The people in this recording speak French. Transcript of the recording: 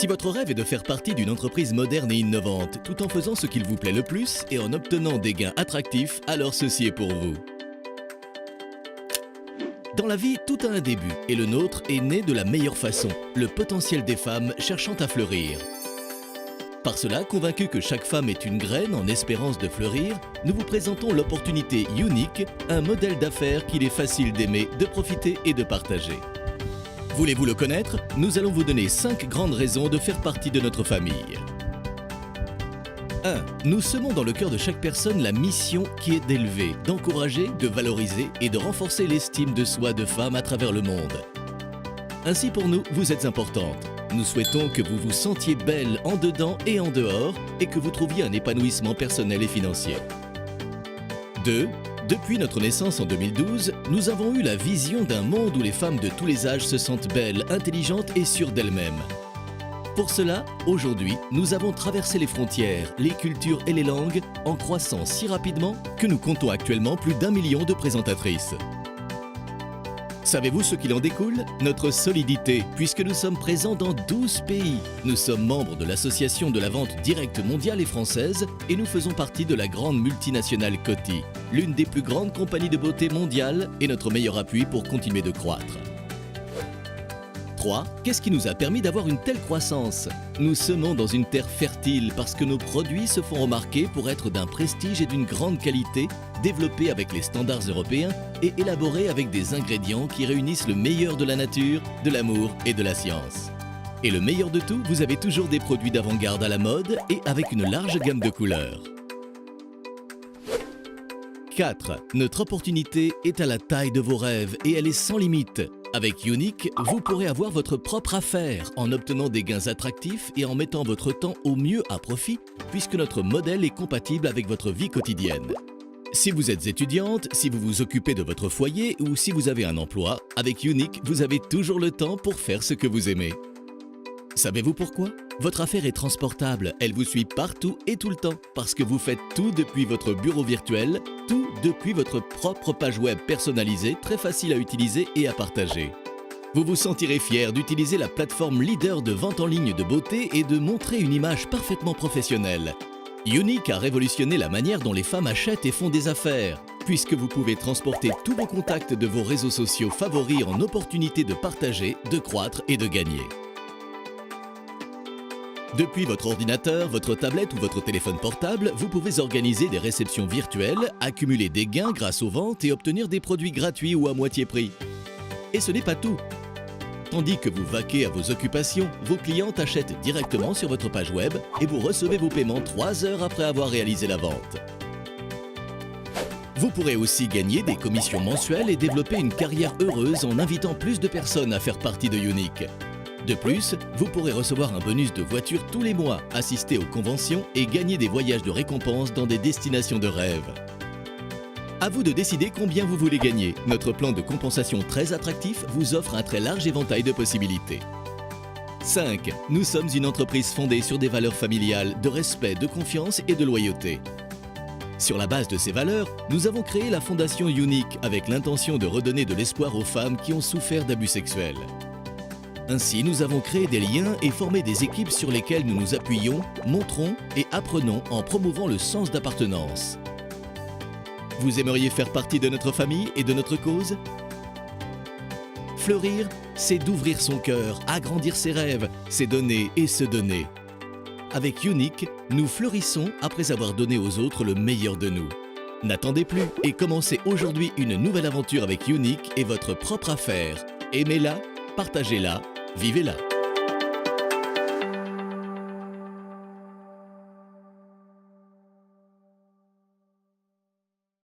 Si votre rêve est de faire partie d'une entreprise moderne et innovante, tout en faisant ce qu'il vous plaît le plus et en obtenant des gains attractifs, alors ceci est pour vous. Dans la vie, tout a un début et le nôtre est né de la meilleure façon, le potentiel des femmes cherchant à fleurir. Par cela, convaincus que chaque femme est une graine en espérance de fleurir, nous vous présentons l'opportunité unique, un modèle d'affaires qu'il est facile d'aimer, de profiter et de partager. Voulez-vous le connaître? Nous allons vous donner 5 grandes raisons de faire partie de notre famille. 1. Nous semons dans le cœur de chaque personne la mission qui est d'élever, d'encourager, de valoriser et de renforcer l'estime de soi de femme à travers le monde. Ainsi pour nous, vous êtes importante. Nous souhaitons que vous vous sentiez belle en dedans et en dehors et que vous trouviez un épanouissement personnel et financier. 2. Depuis notre naissance en 2012, nous avons eu la vision d'un monde où les femmes de tous les âges se sentent belles, intelligentes et sûres d'elles-mêmes. Pour cela, aujourd'hui, nous avons traversé les frontières, les cultures et les langues en croissant si rapidement que nous comptons actuellement plus d'1 million de présentatrices. Savez-vous ce qu'il en découle? Notre solidité, puisque nous sommes présents dans 12 pays. Nous sommes membres de l'Association de la vente directe mondiale et française et nous faisons partie de la grande multinationale Coty, l'une des plus grandes compagnies de beauté mondiales et notre meilleur appui pour continuer de croître. 3. Qu'est-ce qui nous a permis d'avoir une telle croissance? Nous semons dans une terre fertile parce que nos produits se font remarquer pour être d'un prestige et d'une grande qualité, développés avec les standards européens et élaborés avec des ingrédients qui réunissent le meilleur de la nature, de l'amour et de la science. Et le meilleur de tout, vous avez toujours des produits d'avant-garde à la mode et avec une large gamme de couleurs. 4. Notre opportunité est à la taille de vos rêves et elle est sans limite. Avec Unique, vous pourrez avoir votre propre affaire en obtenant des gains attractifs et en mettant votre temps au mieux à profit puisque notre modèle est compatible avec votre vie quotidienne. Si vous êtes étudiante, si vous vous occupez de votre foyer ou si vous avez un emploi, avec Unique, vous avez toujours le temps pour faire ce que vous aimez. Savez-vous pourquoi? Votre affaire est transportable, elle vous suit partout et tout le temps parce que vous faites tout depuis votre bureau virtuel, tout depuis votre propre page web personnalisée, très facile à utiliser et à partager. Vous vous sentirez fier d'utiliser la plateforme leader de vente en ligne de beauté et de montrer une image parfaitement professionnelle. Unique a révolutionné la manière dont les femmes achètent et font des affaires, puisque vous pouvez transporter tous vos contacts de vos réseaux sociaux favoris en opportunité de partager, de croître et de gagner. Depuis votre ordinateur, votre tablette ou votre téléphone portable, vous pouvez organiser des réceptions virtuelles, accumuler des gains grâce aux ventes et obtenir des produits gratuits ou à moitié prix. Et ce n'est pas tout. Tandis que vous vaquez à vos occupations, vos clientes achètent directement sur votre page web et vous recevez vos paiements 3 heures après avoir réalisé la vente. Vous pourrez aussi gagner des commissions mensuelles et développer une carrière heureuse en invitant plus de personnes à faire partie de Unique. De plus, vous pourrez recevoir un bonus de voiture tous les mois, assister aux conventions et gagner des voyages de récompense dans des destinations de rêve. À vous de décider combien vous voulez gagner. Notre plan de compensation très attractif vous offre un très large éventail de possibilités. 5. Nous sommes une entreprise fondée sur des valeurs familiales, de respect, de confiance et de loyauté. Sur la base de ces valeurs, nous avons créé la Fondation Unique avec l'intention de redonner de l'espoir aux femmes qui ont souffert d'abus sexuels. Ainsi, nous avons créé des liens et formé des équipes sur lesquelles nous nous appuyons, montrons et apprenons en promouvant le sens d'appartenance. Vous aimeriez faire partie de notre famille et de notre cause? Fleurir, c'est d'ouvrir son cœur, agrandir ses rêves, c'est donner et se donner. Avec Unique, nous fleurissons après avoir donné aux autres le meilleur de nous. N'attendez plus et commencez aujourd'hui une nouvelle aventure avec Unique et votre propre affaire. Aimez-la, partagez-la, vivez-la.